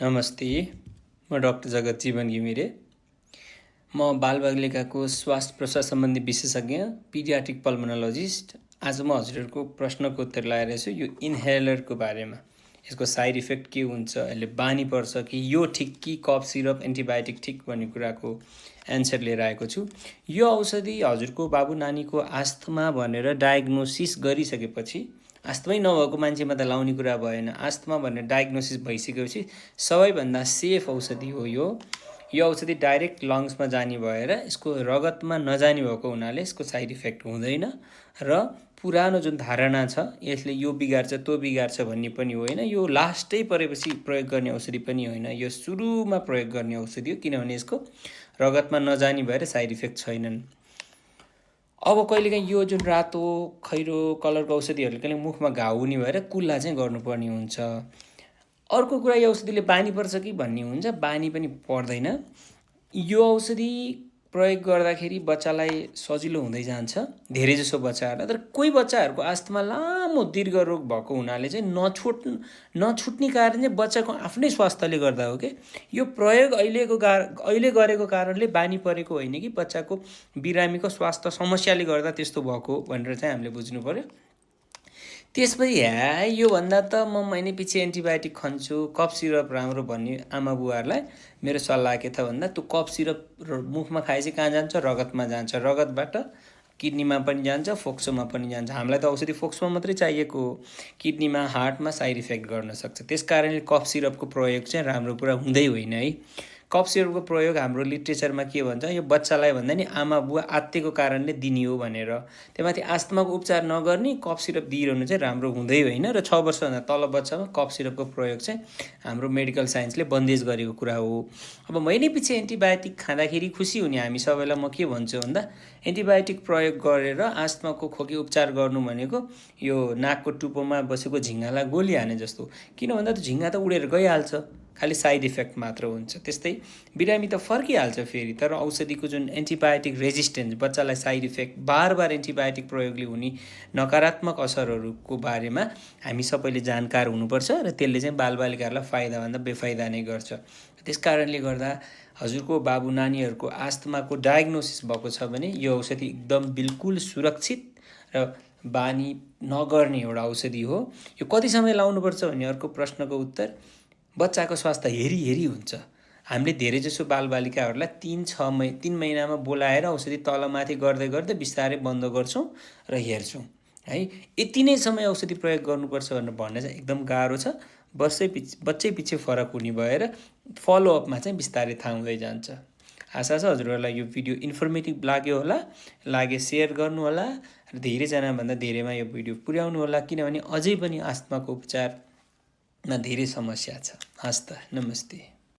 नमस्ते, म डाक्टर जगत जीवन घिमिरे। म बालबालिकाको श्वास प्रश्वास सम्बन्धी विशेषज्ञ, पिडियाट्रिक पल्मोनोलोजिस्ट। आज म हजुरहरूको प्रश्नको उत्तर लगाइरहेको छु यो इन्हेलरको बारेमा। यसको साइड इफेक्ट के हुन्छ, यसले बानी पर्छ कि यो ठिक कि कफ सिरप एन्टिबायोटिक ठिक भन्ने कुराको एन्सर लिएर आएको छु। यो औषधि हजुरको बाबु नानीको आस्थमा भनेर डायग्नोसिस गरिसकेपछि, आस्थमै नभएको मान्छेमा त लाउने कुरा भएन, आस्थमा भनेर डायग्नोसिस भइसकेपछि सबैभन्दा सेफ औषधि हो यो औषधि डाइरेक्ट लङ्समा जाने भएर यसको रगतमा नजाने भएको हुनाले यसको साइड इफेक्ट हुँदैन र पुरानो जुन धारणा छ यसले यो बिगार्छ त्यो बिगार्छ भन्ने पनि होइन। यो लास्टै परेपछि प्रयोग गर्ने औषधि पनि होइन, यो सुरुमा प्रयोग गर्ने औषधि हो, किनभने यसको रगतमा नजाने भएर साइड इफेक्ट छैनन्। अब कहिलेकाहीँ यो जुन रातो खैरो कलरको औषधिहरूले कहिले मुखमा घाउ हुने भएर कुल्ला चाहिँ गर्नुपर्ने हुन्छ। अर्को कुरा, यो औषधिले बानी पर्छ कि भन्ने हुन्छ, बानी पनि पर्दैन। यो औषधि प्रयोग गर्दाखेरि बच्चालाई सजिलो हुँदै जान्छ, धेरै जसो बच्चाहरूलाई। तर कोही बच्चाहरूको आस्थमा लामो दीर्घ रोग भएको हुनाले चाहिँ नछुट्ने कारण चाहिँ बच्चाको आफ्नै स्वास्थ्यले गर्दा हो कि यो प्रयोग अहिले गरेको कारणले बानी परेको होइन कि बच्चाको बिरामीको स्वास्थ्य समस्याले गर्दा त्यस्तो भएको भनेर चाहिँ हामीले बुझ्नु पर्यो। त्यसपछि योभन्दा त म महिनै पछि एन्टिबायोटिक खन्छु, कफ सिरप राम्रो भन्ने आमा बुवाहरूलाई मेरो सल्लाह के त भन्दा त्यो कफ सिरप मुखमा खाए चाहिँ कहाँ जान्छ, रगतमा जान्छ, रगतबाट किडनीमा पनि जान्छ, फोक्सोमा पनि जान्छ। हामीलाई त औषधि फोक्सोमा मात्रै चाहिएको हो, किडनीमा हार्टमा साइड इफेक्ट गर्न सक्छ। त्यस कारणले कफ सिरपको प्रयोग चाहिँ राम्रो कुरा हुँदै होइन है। कफ सिरपको प्रयोग हाम्रो लिट्रेचरमा के भन्छ, यो बच्चालाई भन्दा नि आमा बुवा आत्तिको कारणले दिने हो भनेर। त्यहीमाथि आस्थमाको उपचार नगर्ने कफ सिरप दिइरहनु चाहिँ राम्रो हुँदै होइन र 6 वर्षभन्दा तल बच्चामा कफ सिरपको प्रयोग चाहिँ हाम्रो मेडिकल साइन्सले बन्देज गरेको कुरा हो। अब महिनै पछि एन्टिबायोटिक खाँदाखेरि खुसी हुने हामी सबैलाई म के भन्छु भन्दा, एन्टिबायोटिक प्रयोग गरेर आस्थमाको खोकी उपचार गर्नु भनेको यो नाकको टुप्पोमा बसेको झिँगालाई गोली हाने जस्तो, किन भन्दा त्यो झिँगा त उडेर गइहाल्छ, खालि साइड इफेक्ट मात्र हुन्छ। त्यस्तै बिरामी त फर्किहाल्छ फेरि, तर औषधिको जुन एन्टिबायोटिक रेजिस्टेन्स, बच्चालाई साइड इफेक्ट, बार एन्टिबायोटिक प्रयोगले हुने नकारात्मक असरहरूको बारेमा हामी सबैले जानकार हुनुपर्छ र त्यसले चाहिँ बालबालिकाहरूलाई फाइदाभन्दा बेफाइदा नै गर्छ। त्यस कारणले गर्दा हजुरको बाबु नानीहरूको आस्थमाको डायग्नोसिस भएको छ भने यो औषधि एकदम बिल्कुल सुरक्षित र बानी नगर्ने एउटा औषधि हो। यो कति समय लाउनुपर्छ भन्ने अर्को प्रश्नको उत्तर बच्चाको स्वास्थ्य हेरी हुन्छ। हामीले धेरैजसो बालबालिकाहरूलाई 3 महिनामा बोलाएर औषधि तलमाथि गर्दै गर्दै बिस्तारै बन्द गर्छौँ र हेर्छौँ है। यति नै समय औषधि प्रयोग गर्नुपर्छ भनेर भन्न चाहिँ एकदम गाह्रो छ। बच्चै पछि फरक हुने भएर फलोअपमा चाहिँ बिस्तारै थाहा हुँदै जान्छ। आशा छ हजुरहरूलाई यो भिडियो इन्फर्मेटिभ लाग्यो होला, सेयर गर्नु होला र धेरैजनाभन्दा धेरैमा यो भिडियो पुर्याउनु होला, किनभने अझै पनि आस्थमाको उपचारमा धेरै समस्या छ। हस् त, नमस्ते।